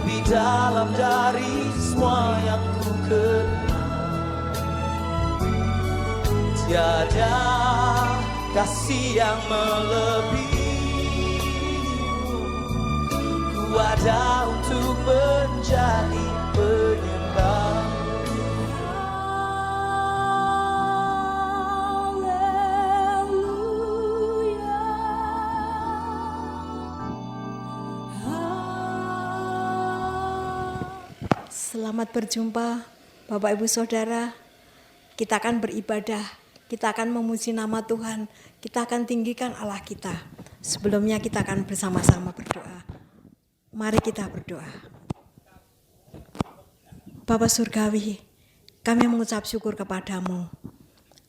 lebih dalam dari semua yang ku kenal. Tiada kasih yang melebihimu, ku ada untuk menjadi penyembah. Selamat berjumpa Bapak Ibu Saudara. Kita akan beribadah, kita akan memuji nama Tuhan, kita akan tinggikan Allah kita. Sebelumnya kita akan bersama-sama berdoa. Mari kita berdoa. Bapa Surgawi, kami mengucap syukur kepadamu.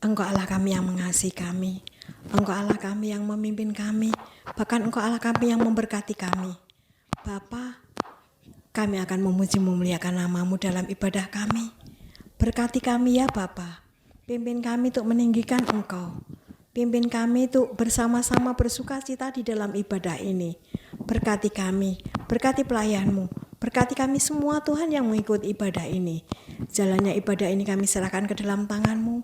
Engkau Allah kami yang mengasihi kami, Engkau Allah kami yang memimpin kami, bahkan Engkau Allah kami yang memberkati kami. Bapa, kami akan memuji memuliakan nama-Mu dalam ibadah kami. Berkati kami ya Bapa. Pimpin kami untuk meninggikan Engkau. Pimpin kami untuk bersama-sama bersukacita di dalam ibadah ini. Berkati kami, berkati pelayan-Mu. Berkati kami semua Tuhan yang mengikuti ibadah ini. Jalannya ibadah ini kami serahkan ke dalam tangan-Mu.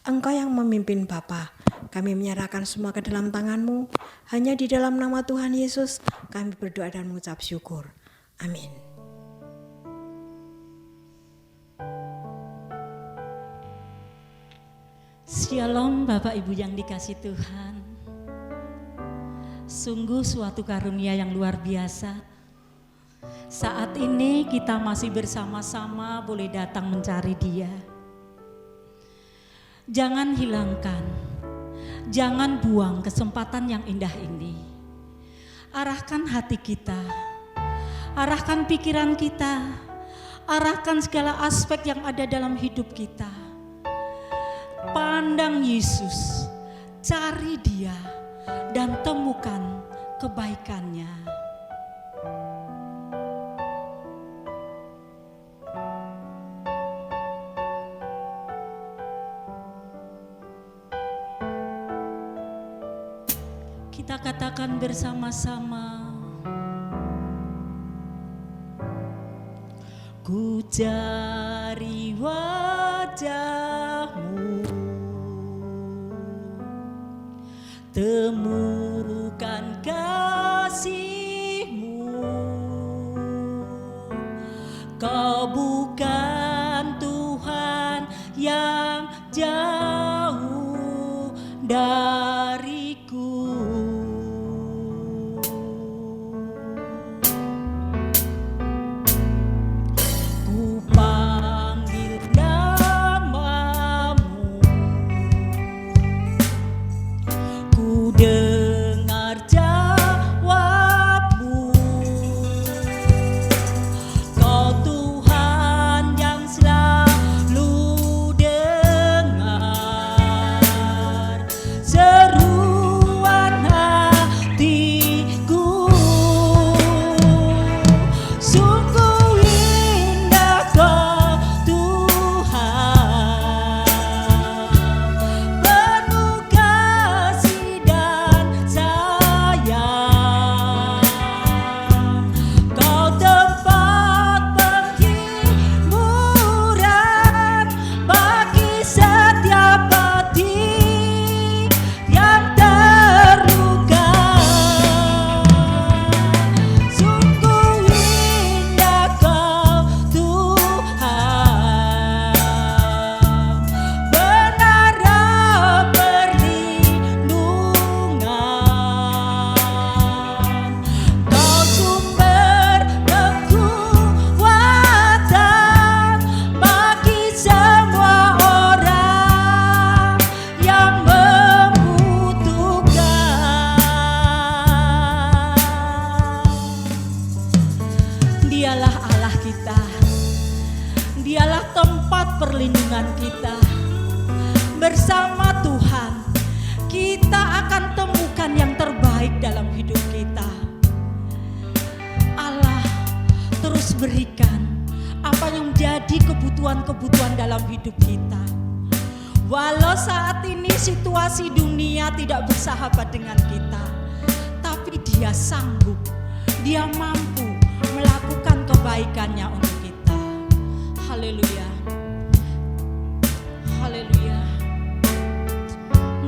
Engkau yang memimpin Bapa. Kami menyerahkan semua ke dalam tangan-Mu. Hanya di dalam nama Tuhan Yesus kami berdoa dan mengucap syukur. Amin. Shalom Bapak Ibu yang dikasih Tuhan. Sungguh suatu karunia yang luar biasa. Saat ini kita masih bersama-sama boleh datang mencari Dia. Jangan hilangkan, jangan buang kesempatan yang indah ini. Arahkan hati kita, arahkan pikiran kita, arahkan segala aspek yang ada dalam hidup kita. Pandang Yesus, cari Dia, dan temukan kebaikannya. Kita katakan bersama-sama, ku cari wajah-Mu, temukan kasih-Mu. Kau bukan Tuhan yang jauh dariku. Ku panggil nama-Mu, ku dengar jawab-Mu. Kau Tuhan yang selalu dengar seruan hatiku. Sungguh indah Kau Tuhan, penuh kasih dan sayang. Kau tempat penghiburan bagi setiap hati yang terluka. Sungguh indah Kau Tuhan, menara perlindungan. Kau sumber kekuatan bagi semua orang yang membutuhkan. Dialah Allah kita, Dialah tempat perlindungan kita. Bersama Tuhan, kita akan temukan yang terbaik dalam hidup kita. Allah terus berikan apa yang menjadi kebutuhan-kebutuhan dalam hidup kita. Walau saat ini situasi dunia tidak bersahabat dengan kita, tapi Dia sanggup, Dia mampu melakukan kebaikannya untuk kita. Haleluya. Haleluya.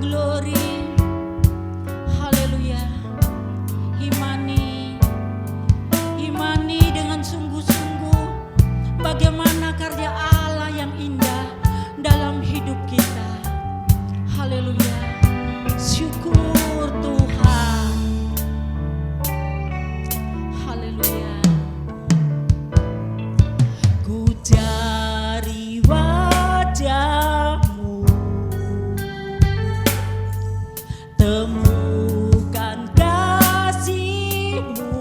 Glory. Haleluya. Imani dengan sungguh-sungguh bagaimana karya Allah yang indah dalam hidup kita. Haleluya. Syukur Tuhan. Haleluya. Ku cari wajah-Mu, temukan kasih-Mu.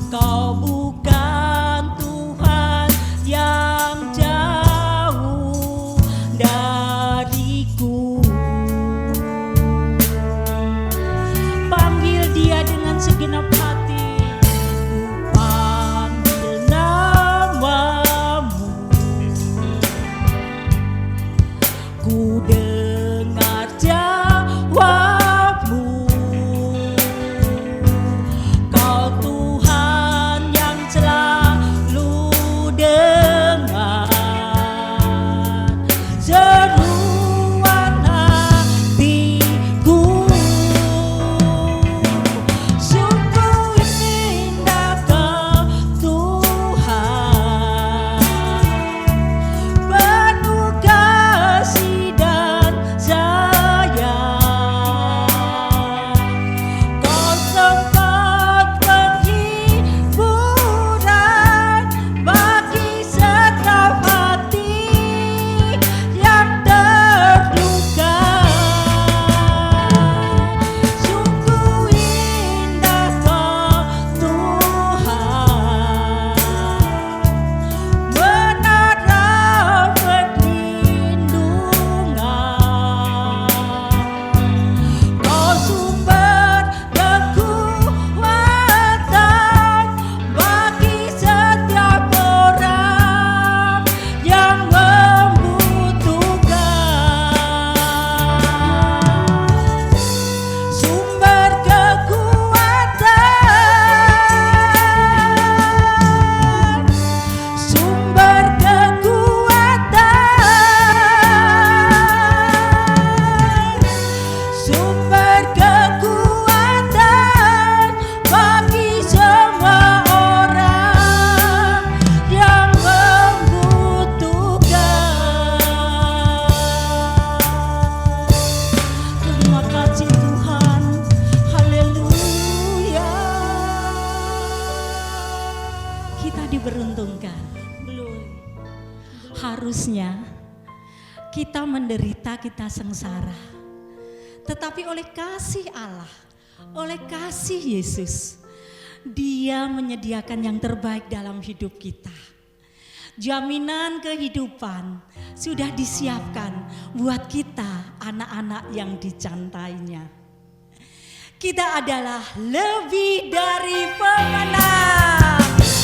Kau bukan Tuhan yang jauh dariku. Panggil Dia dengan segenap hati. Ku panggil nama-Mu. Ku dengar jawab-Mu. Kau Tuhan yang selalu dengar seruan hatiku. Sungguh indah Kau Tuhan, penuh kasih dan sayang. Kau tempat penghiburan bagi setiap hati yang terluka. Sungguh indah Kau Tuhan, menara perlindungan. Kau sumber kekuatan bagi setiap orang yang membutuhkan. Sumber kekuatan, sumber kekuatan, sumber kekuatan bagi semua orang yang membutuhkan. Terima kasih Tuhan. Haleluya. Kita diberuntungkan. Belum. Harusnya kita menderita, kita sengsara. Tetapi oleh kasih Allah, oleh kasih Yesus, Dia menyediakan yang terbaik dalam hidup kita. Jaminan kehidupan sudah disiapkan buat kita, anak-anak yang dicintainya. Kita adalah lebih dari pemenang.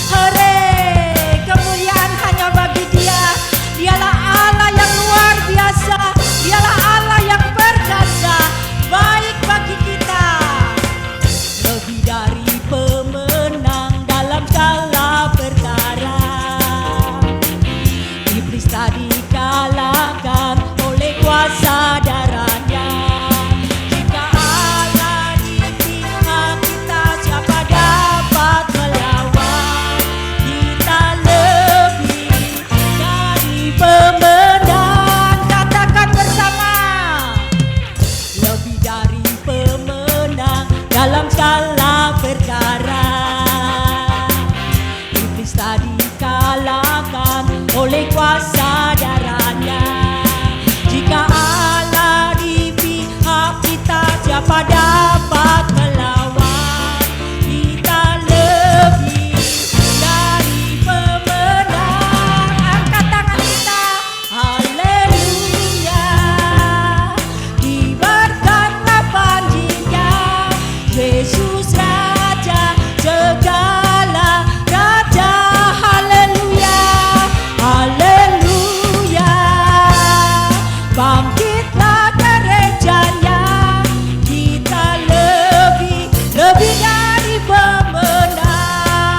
Hore, kemuliaan hanya bagi Dia. Dialah Allah yang luar biasa. Dialah Allah yang perkasa, baik bagi kita. Lebih dari pemenang dalam segala perkara. Iblis tadi kalahkan oleh kuasa darahnya. Jika Allah di pihak kita, siapa dapat melawan? Kita lebih dari pemenang. Katakan bersama. Lebih dari pemenang dalam segala perkara. Iblis tadi kalahkan oleh kuasa darahnya. Jika Allah di pihak kita, siapa dapat melawan? Kita lebih dari pemenang. Angkat tangan kita. Haleluya. Kibarkanlah panjinya, Yesus Raja segala raja. Haleluya. Haleluya. Bangkitlah gerejanya. Kita lebih dari pemenang.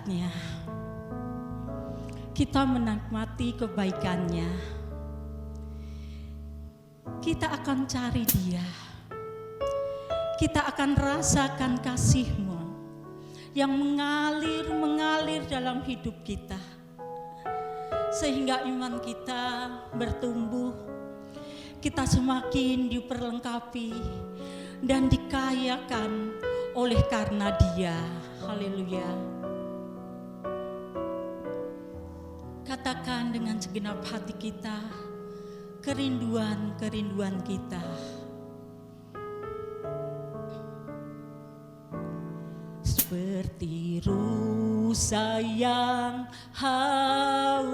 saatnya kita menikmati kebaikannya. Kita akan cari Dia. Kita akan rasakan kasih-Mu yang mengalir dalam hidup kita. Sehingga iman kita bertumbuh, kita semakin diperlengkapi dan dikayakan oleh karena Dia. Haleluya. Katakan dengan segenap hati kita kerinduan kita. Seperti rusa yang haus,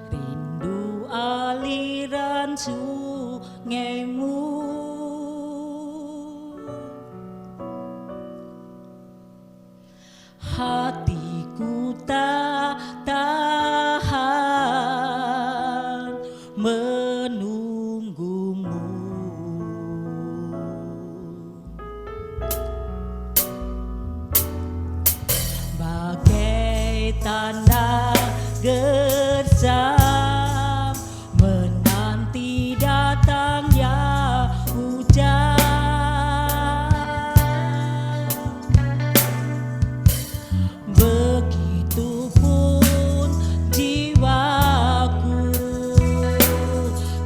rindu aliran sungai-Mu. Hatiku tak tahan menunggu-Mu. Bagai tanah gersam menanti datangnya hujan. Begitupun jiwaku,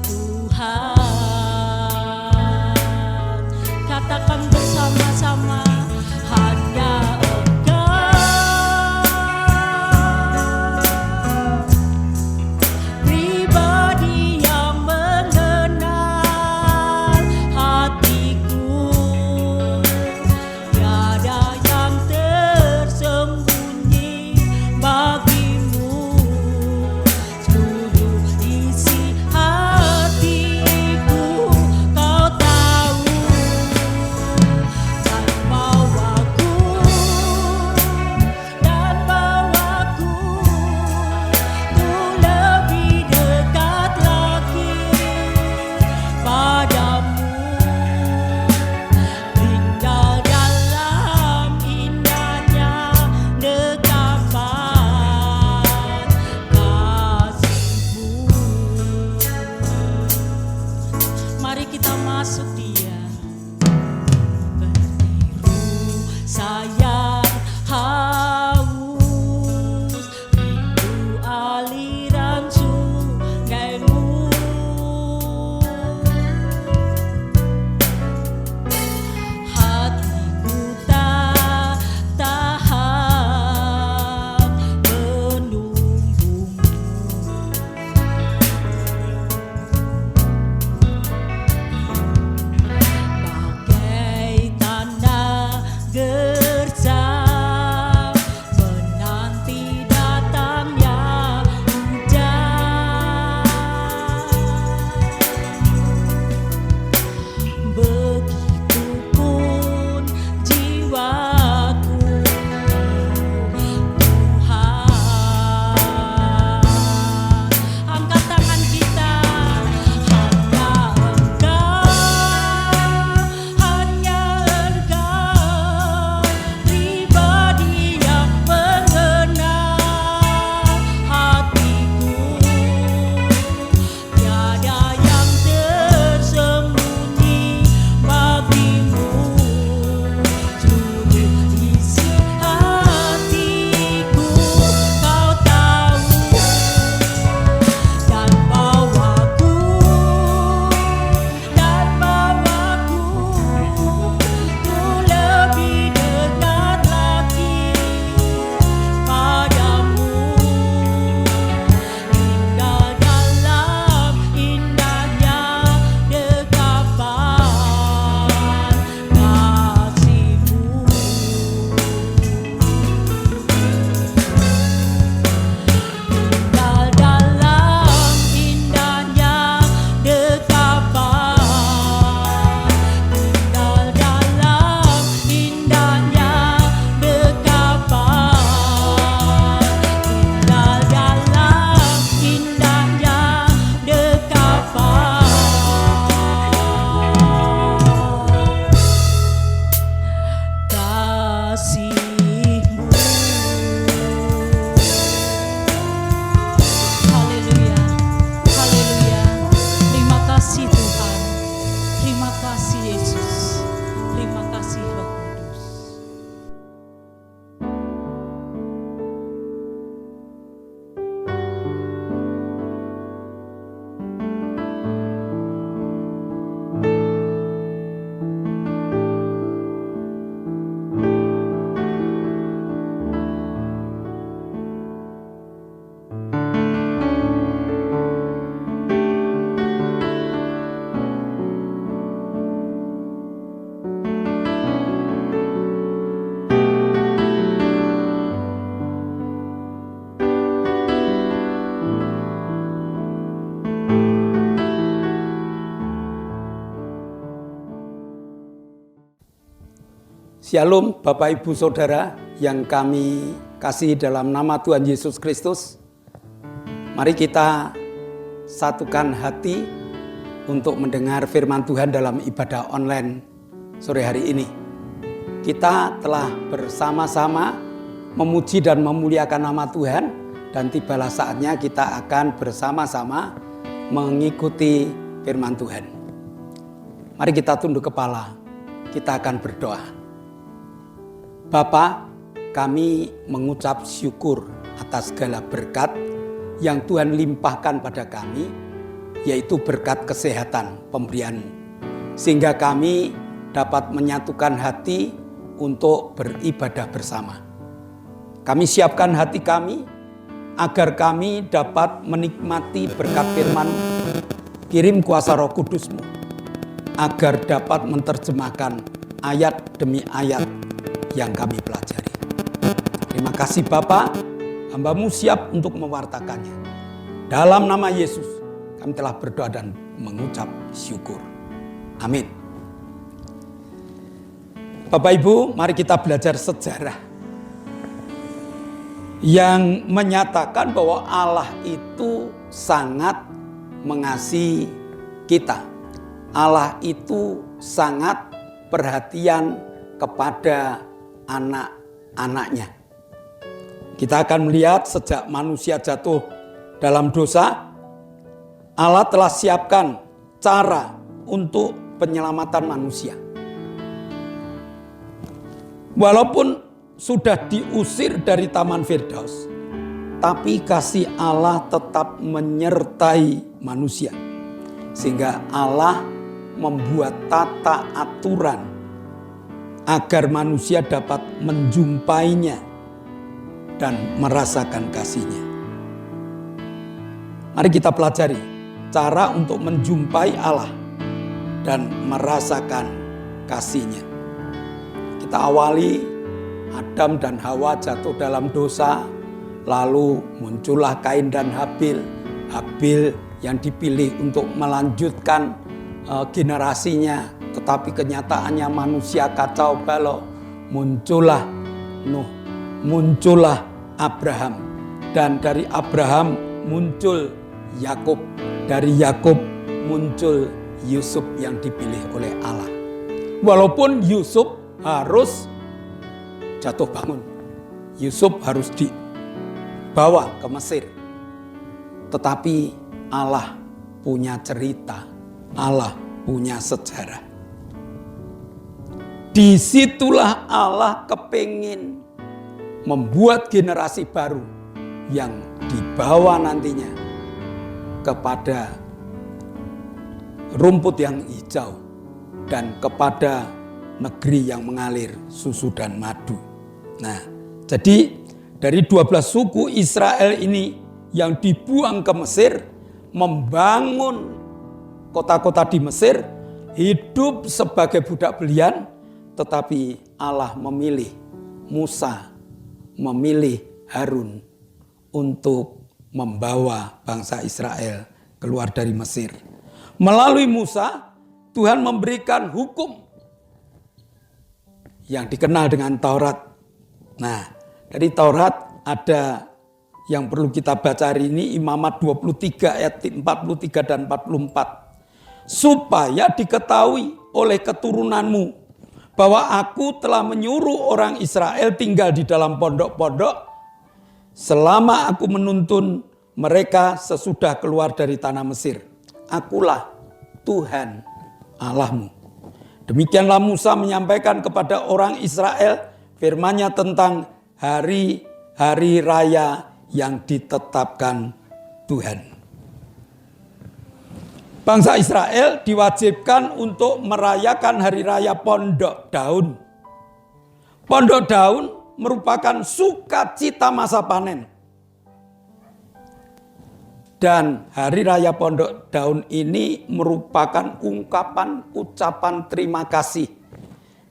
Tuhan. Katakan bersama-sama, hanya Engkau Shalom Bapak Ibu Saudara yang kami kasih dalam nama Tuhan Yesus Kristus. Mari kita satukan hati untuk mendengar firman Tuhan dalam ibadah online sore hari ini. Kita telah bersama-sama memuji dan memuliakan nama Tuhan, dan tibalah saatnya kita akan bersama-sama mengikuti firman Tuhan. Mari kita tunduk kepala, kita akan berdoa. Bapa, kami mengucap syukur atas segala berkat yang Tuhan limpahkan pada kami, yaitu berkat kesehatan pemberian-Mu, sehingga kami dapat menyatukan hati untuk beribadah bersama. Kami siapkan hati kami agar kami dapat menikmati berkat firman-Mu. Kirim kuasa Roh Kudus-Mu agar dapat menerjemahkan ayat demi ayat yang kami pelajari. Terima kasih Bapa, hamba-Mu siap untuk mewartakannya. Dalam nama Yesus kami telah berdoa dan mengucap syukur. Amin. Bapak Ibu, mari kita belajar sejarah yang menyatakan bahwa Allah itu sangat mengasihi kita. Allah itu sangat perhatian kepada anak-anaknya. Kita akan melihat sejak manusia jatuh dalam dosa, Allah telah siapkan cara untuk penyelamatan manusia. Walaupun sudah diusir dari Taman Firdaus, tapi kasih Allah tetap menyertai manusia. Sehingga Allah membuat tata aturan agar manusia dapat menjumpainya dan merasakan kasih-Nya. Mari kita pelajari cara untuk menjumpai Allah dan merasakan kasih-Nya. Kita awali Adam dan Hawa jatuh dalam dosa, lalu muncullah Kain dan Habil. Habil yang dipilih untuk melanjutkan generasinya, tetapi kenyataannya manusia kacau balau. Muncullah Nuh, muncullah Abraham, dan dari Abraham muncul Yakub, dari Yakub muncul Yusuf yang dipilih oleh Allah. Walaupun Yusuf harus jatuh bangun, Yusuf harus dibawa ke Mesir, tetapi Allah punya cerita, Allah punya sejarah. Disitulah Allah kepingin membuat generasi baru yang dibawa nantinya kepada rumput yang hijau dan kepada negeri yang mengalir susu dan madu. Nah, jadi dari 12 suku Israel ini yang dibuang ke Mesir, membangun kota-kota di Mesir, hidup sebagai budak belian, tetapi Allah memilih Musa, memilih Harun untuk membawa bangsa Israel keluar dari Mesir. Melalui Musa, Tuhan memberikan hukum yang dikenal dengan Taurat. Nah, dari Taurat ada yang perlu kita baca hari ini, Imamat 23 ayat 43 dan 44. Supaya diketahui oleh keturunanmu bahwa aku telah menyuruh orang Israel tinggal di dalam pondok-pondok selama aku menuntun mereka sesudah keluar dari tanah Mesir. Akulah Tuhan Allahmu. Demikianlah Musa menyampaikan kepada orang Israel firman-Nya tentang hari-hari raya yang ditetapkan Tuhan. Bangsa Israel diwajibkan untuk merayakan hari raya Pondok Daun. Pondok Daun merupakan sukacita masa panen. Dan hari raya Pondok Daun ini merupakan ungkapan ucapan terima kasih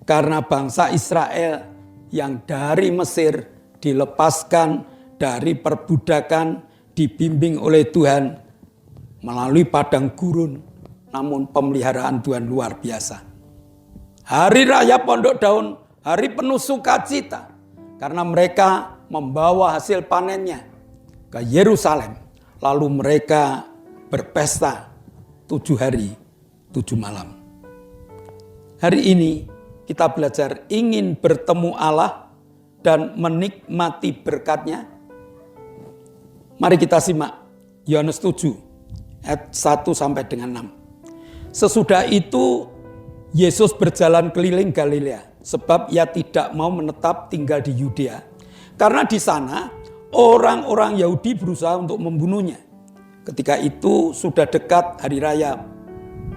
karena bangsa Israel yang dari Mesir dilepaskan dari perbudakan, dibimbing oleh Tuhan melalui padang gurun, namun pemeliharaan Tuhan luar biasa. Hari raya Pondok Daun hari penuh sukacita, karena mereka membawa hasil panennya ke Yerusalem. Lalu mereka berpesta 7 hari 7 malam. Hari ini kita belajar ingin bertemu Allah dan menikmati berkat-Nya. Mari kita simak Yohanes 7 ayat 1 sampai dengan 6. Sesudah itu Yesus berjalan keliling Galilea, sebab ia tidak mau menetap tinggal di Yudea, karena di sana orang-orang Yahudi berusaha untuk membunuhnya. Ketika itu sudah dekat hari raya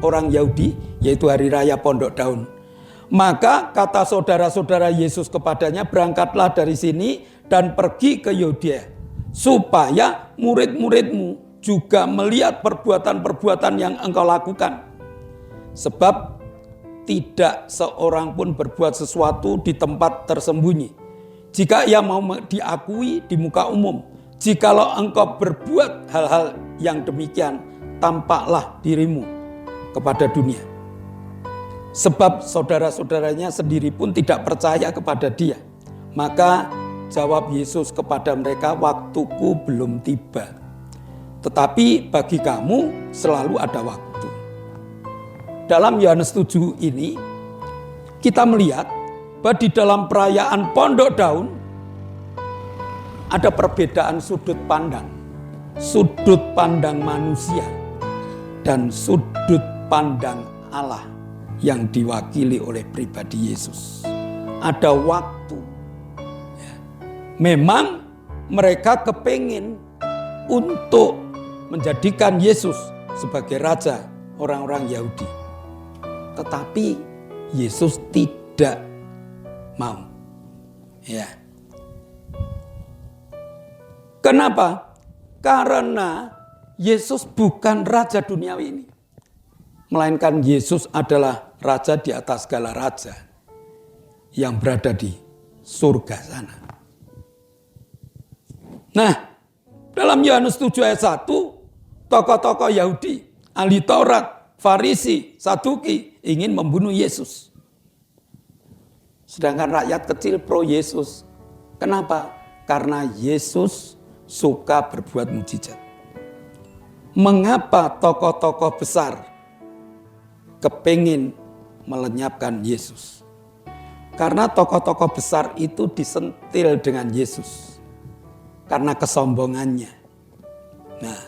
orang Yahudi, yaitu hari raya Pondok Daun. Maka kata saudara-saudara Yesus kepadanya, berangkatlah dari sini dan pergi ke Yudea, supaya murid-muridmu juga melihat perbuatan-perbuatan yang engkau lakukan. Sebab tidak seorang pun berbuat sesuatu di tempat tersembunyi, jika ia mau diakui di muka umum. Jikalau engkau berbuat hal-hal yang demikian, tampaklah dirimu kepada dunia. Sebab saudara-saudaranya sendiri pun tidak percaya kepada dia. Maka jawab Yesus kepada mereka, waktuku belum tiba. Tetapi bagi kamu selalu ada waktu. Dalam Yohanes 7 ini kita melihat bahwa di dalam perayaan Pondok Daun ada perbedaan sudut pandang. Sudut pandang manusia dan sudut pandang Allah yang diwakili oleh pribadi Yesus. Ada waktu. Memang mereka kepingin untuk menjadikan Yesus sebagai raja orang-orang Yahudi. Tetapi Yesus tidak mau. Ya. Kenapa? Karena Yesus bukan raja duniawi ini. Melainkan Yesus adalah raja di atas segala raja yang berada di surga sana. Nah, dalam Yohanes 7 ayat 1, tokoh-tokoh Yahudi, ahli Taurat, Farisi, Saduki ingin membunuh Yesus. Sedangkan rakyat kecil pro Yesus. Kenapa? Karena Yesus suka berbuat mujizat. Mengapa tokoh-tokoh besar kepingin melenyapkan Yesus? Karena tokoh-tokoh besar itu disentil dengan Yesus. Karena kesombongannya. Nah,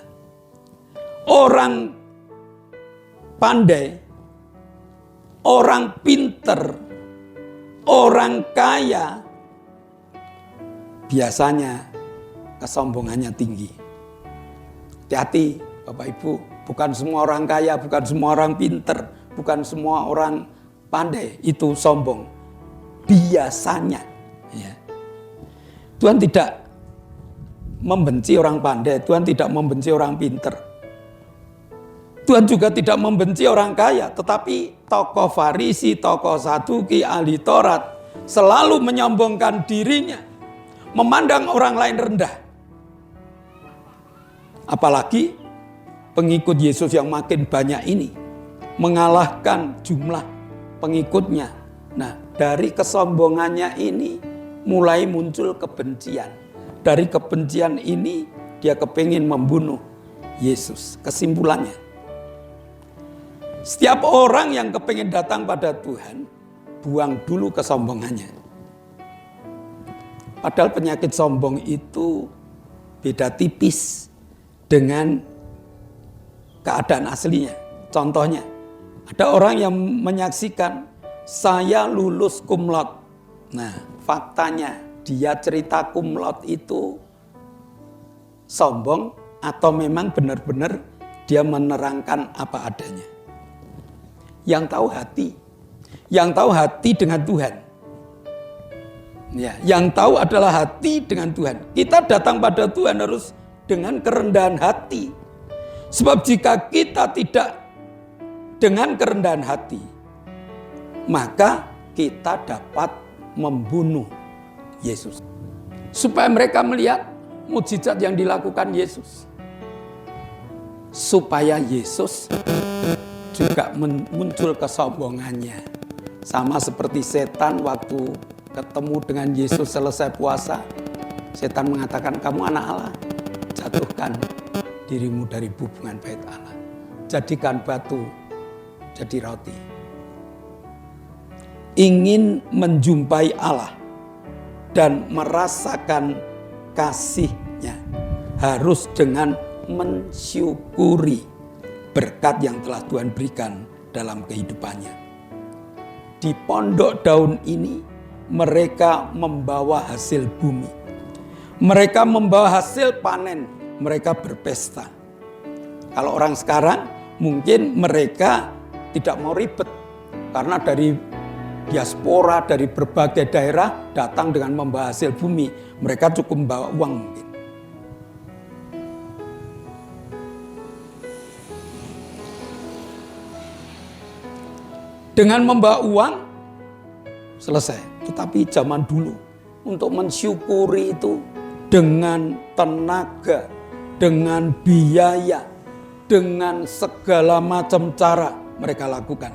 orang pandai, orang pinter, orang kaya, biasanya kesombongannya tinggi. Hati-hati Bapak Ibu, bukan semua orang kaya, bukan semua orang pinter, bukan semua orang pandai itu sombong. Biasanya. Ya. Tuhan tidak membenci orang pandai, Tuhan tidak membenci orang pinter. Tuhan juga tidak membenci orang kaya, tetapi tokoh Farisi, tokoh Saduki, ahli Taurat selalu menyombongkan dirinya, memandang orang lain rendah. Apalagi pengikut Yesus yang makin banyak ini mengalahkan jumlah pengikutnya. Nah, dari kesombongannya ini mulai muncul kebencian. Dari kebencian ini dia kepingin membunuh Yesus. Kesimpulannya, setiap orang yang kepingin datang pada Tuhan, buang dulu kesombongannya. Padahal penyakit sombong itu beda tipis dengan keadaan aslinya. Contohnya, ada orang yang menyaksikan saya lulus cum laude. Nah, faktanya dia cerita cum laude itu sombong atau memang benar-benar dia menerangkan apa adanya. Yang tahu hati, yang tahu hati dengan Tuhan. Ya, yang tahu adalah hati dengan Tuhan. Kita datang pada Tuhan harus dengan kerendahan hati. Sebab jika kita tidak dengan kerendahan hati, maka kita dapat membunuh Yesus. Supaya mereka melihat mukjizat yang dilakukan Yesus. Supaya Yesus juga muncul kesombongannya. Sama seperti setan waktu ketemu dengan Yesus selesai puasa. Setan mengatakan, kamu anak Allah, jatuhkan dirimu dari hubungan bait Allah. Jadikan batu jadi roti. Ingin menjumpai Allah dan merasakan kasih-Nya harus dengan mensyukuri berkat yang telah Tuhan berikan dalam kehidupannya. Di Pondok Daun ini mereka membawa hasil bumi. Mereka membawa hasil panen, mereka berpesta. Kalau orang sekarang mungkin mereka tidak mau ribet karena dari diaspora, dari berbagai daerah datang dengan membawa hasil bumi. Mereka cukup membawa uang mungkin. Dengan membawa uang selesai. Tetapi zaman dulu untuk mensyukuri itu dengan tenaga, dengan biaya, dengan segala macam cara mereka lakukan.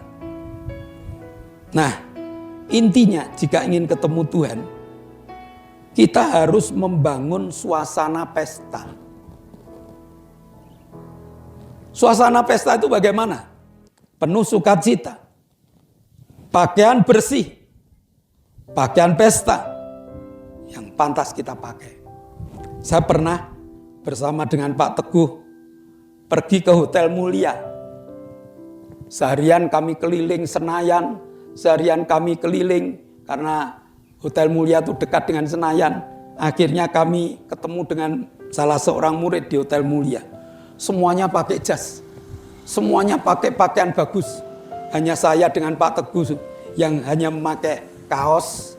Nah, intinya jika ingin ketemu Tuhan, kita harus membangun suasana pesta. Suasana pesta itu bagaimana? Penuh sukacita, pakaian bersih, pakaian pesta yang pantas kita pakai. Saya pernah bersama dengan Pak Teguh pergi ke Hotel Mulia. Seharian kami keliling Senayan, seharian kami keliling karena Hotel Mulia itu dekat dengan Senayan. Akhirnya kami ketemu dengan salah seorang murid di Hotel Mulia. Semuanya pakai jas, semuanya pakai pakaian bagus. Hanya saya dengan Pak Teguh yang hanya memakai kaos.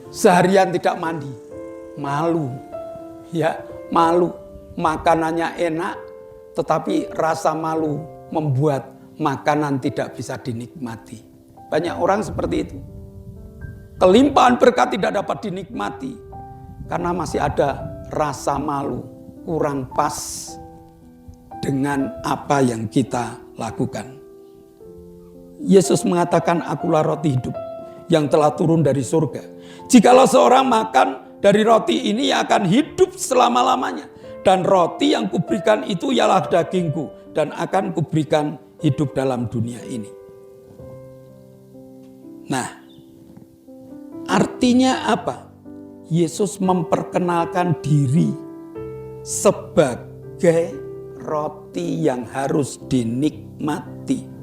Seharian tidak mandi, malu, ya malu. Makanannya enak, tetapi rasa malu membuat makanan tidak bisa dinikmati. Banyak orang seperti itu. Kelimpahan berkat tidak dapat dinikmati karena masih ada rasa malu, kurang pas dengan apa yang kita lakukan. Yesus mengatakan, akulah roti hidup yang telah turun dari surga. Jikalau seorang makan dari roti ini, ia akan hidup selama-lamanya. Dan roti yang kuberikan itu ialah dagingku, dan akan kuberikan hidup dalam dunia ini. Nah, artinya apa? Yesus memperkenalkan diri sebagai roti yang harus dinikmati.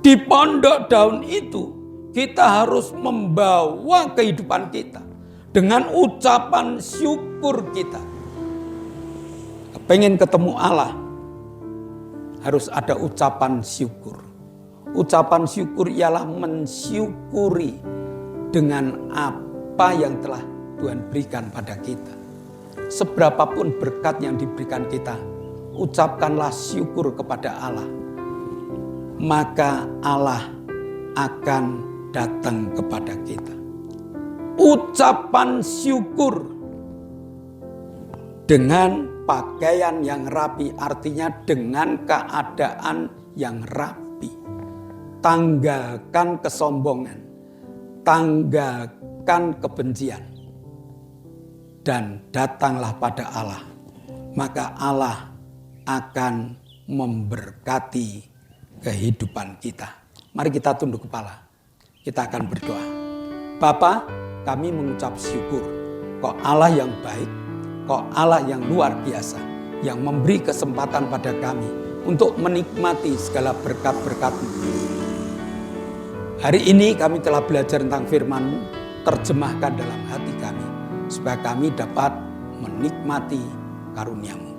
Di Pondok Daun itu kita harus membawa kehidupan kita dengan ucapan syukur kita. Pengen ketemu Allah, harus ada ucapan syukur. Ucapan syukur ialah mensyukuri dengan apa yang telah Tuhan berikan pada kita. Seberapapun berkat yang diberikan kita, ucapkanlah syukur kepada Allah. Maka Allah akan datang kepada kita. Ucapan syukur dengan pakaian yang rapi, artinya dengan keadaan yang rapi. Tanggalkan kesombongan, tanggalkan kebencian, dan datanglah pada Allah. Maka Allah akan memberkati kehidupan kita. Mari kita tunduk kepala. Kita akan berdoa. Bapa, kami mengucap syukur. Kau Allah yang baik, Kau Allah yang luar biasa, yang memberi kesempatan pada kami untuk menikmati segala berkat-berkat-Mu. Hari ini kami telah belajar tentang firman-Mu, terjemahkan dalam hati kami, supaya kami dapat menikmati karunia-Mu.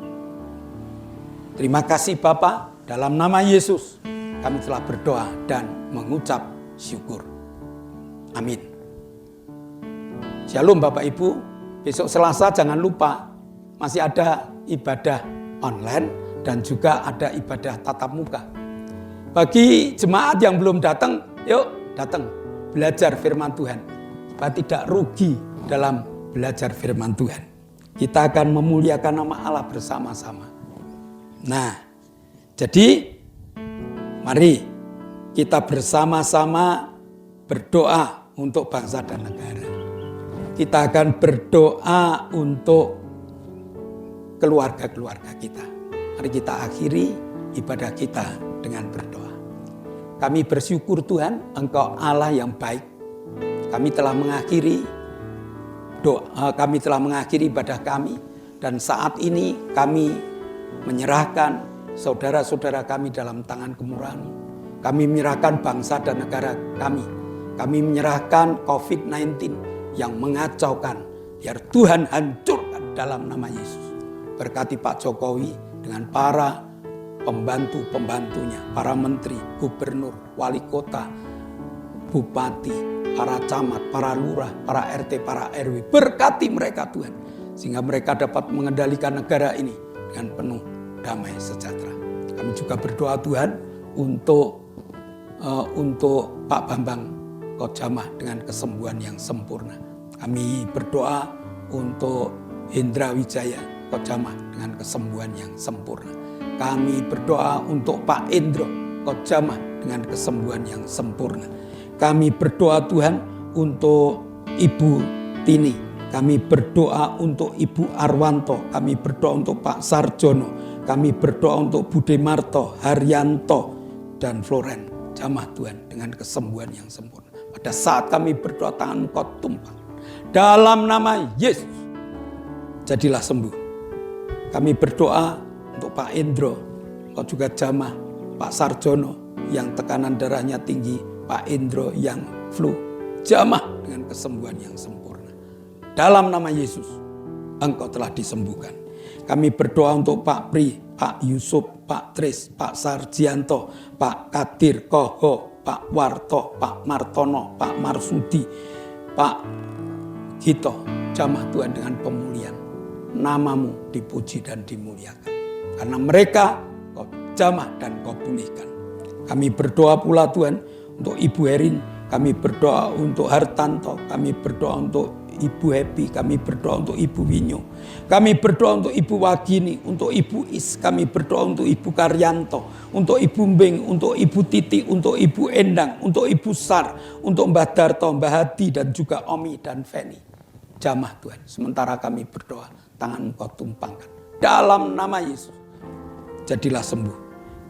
Terima kasih Bapa, dalam nama Yesus kami telah berdoa dan mengucap syukur. Amin. Shalom Bapak Ibu. Besok Selasa jangan lupa masih ada ibadah online dan juga ada ibadah tatap muka. Bagi jemaat yang belum datang, yuk datang belajar firman Tuhan. Supaya tidak rugi dalam belajar firman Tuhan. Kita akan memuliakan nama Allah bersama-sama. Nah, jadi mari kita bersama-sama berdoa untuk bangsa dan negara. Kita akan berdoa untuk keluarga-keluarga kita. Mari kita akhiri ibadah kita dengan berdoa. Kami bersyukur Tuhan, Engkau Allah yang baik. Kami telah mengakhiri ibadah kami, dan saat ini kami menyerahkan saudara-saudara kami dalam tangan kemurahan-Mu. Kami menyerahkan bangsa dan negara kami. Kami menyerahkan COVID-19 yang mengacaukan, biar Tuhan hancurkan dalam nama Yesus. Berkati Pak Jokowi dengan para pembantu-pembantunya, para menteri, gubernur, wali kota, bupati, para camat, para lurah, para RT, para RW. Berkati mereka Tuhan, sehingga mereka dapat mengendalikan negara ini dengan penuh damai sejahtera. Kami juga berdoa Tuhan untuk Pak Bambang Kojamah dengan kesembuhan yang sempurna. Kami berdoa untuk Hendra Wijaya Kojamah dengan kesembuhan yang sempurna. Kami berdoa untuk Pak Indro Kojamah dengan kesembuhan yang sempurna. Kami berdoa Tuhan untuk Ibu Tini. Kami berdoa untuk Ibu Arwanto. Kami berdoa untuk Pak Sarjono. Kami berdoa untuk Bude Marto, Haryanto, dan Floren. Jamah Tuhan dengan kesembuhan yang sempurna. Pada saat kami berdoa, tangan Engkau tumpang. Dalam nama Yesus, jadilah sembuh. Kami berdoa untuk Pak Indro, Engkau juga jamah Pak Sarjono yang tekanan darahnya tinggi, Pak Indro yang flu, jamah dengan kesembuhan yang sempurna. Dalam nama Yesus, Engkau telah disembuhkan. Kami berdoa untuk Pak Pri, Pak Yusuf, Pak Tris, Pak Sarjianto, Pak Kadir Koho, Pak Warto, Pak Martono, Pak Marsudi, Pak Gito, jamah Tuhan dengan pemulihan. Nama-Mu dipuji dan dimuliakan. Karena mereka Kau jamah dan Kau pulihkan. Kami berdoa pula Tuhan untuk Ibu Herin. Kami berdoa untuk Hartanto. Kami berdoa untuk Ibu Happy. Kami berdoa untuk Ibu Winyo. Kami berdoa untuk Ibu Wagini. Untuk Ibu Is. Kami berdoa untuk Ibu Karyanto. Untuk Ibu Mbing. Untuk Ibu Titi. Untuk Ibu Endang. Untuk Ibu Sar. Untuk Mbah Darto, Mbah Hadi, dan juga Omi dan Feni. Jamah Tuhan. Sementara kami berdoa, tangan Engkau tumpangkan. Dalam nama Yesus, jadilah sembuh.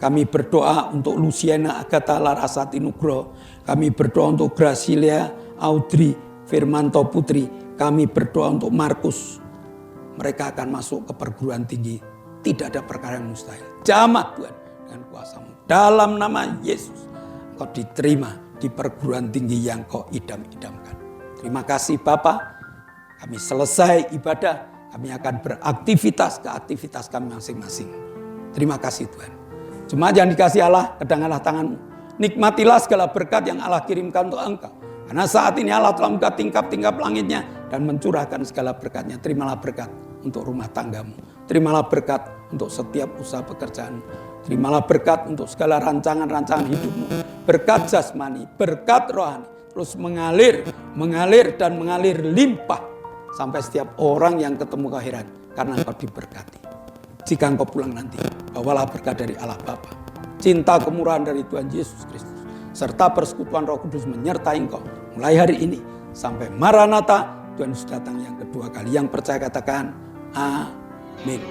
Kami berdoa untuk Luciana Agatha Larasati Nugroho. Kami berdoa untuk Gracilia Audrey Firmanto Putri. Kami berdoa untuk Markus. Mereka akan masuk ke perguruan tinggi. Tidak ada perkara yang mustahil. Jamah Tuhan dengan kuasa-Mu. Dalam nama Yesus, Engkau diterima di perguruan tinggi yang Kau idam-idamkan. Terima kasih Bapa. Kami selesai ibadah, kami akan beraktivitas ke aktivitas kami masing-masing. Terima kasih Tuhan. Jemaat yang dikasihi Allah, kedangkanlah tangan-Mu. Nikmatilah segala berkat yang Allah kirimkan untuk engkau. Karena saat ini Allah telah membuka tingkap-tingkap langitnya dan mencurahkan segala berkatnya. Terimalah berkat untuk rumah tanggamu. Terimalah berkat untuk setiap usaha pekerjaan. Terimalah berkat untuk segala rancangan-rancangan hidupmu. Berkat jasmani, berkat rohani. Terus mengalir dan mengalir limpah. Sampai setiap orang yang ketemu akhirat, karena Engkau diberkati. Jika Engkau pulang nanti, bawalah berkat dari Allah Bapa, cinta kemurahan dari Tuhan Yesus Kristus, serta persekutuan Roh Kudus menyertai Engkau mulai hari ini sampai Maranatha, Tuhan Yesus datang yang kedua kali. Yang percaya katakan amin.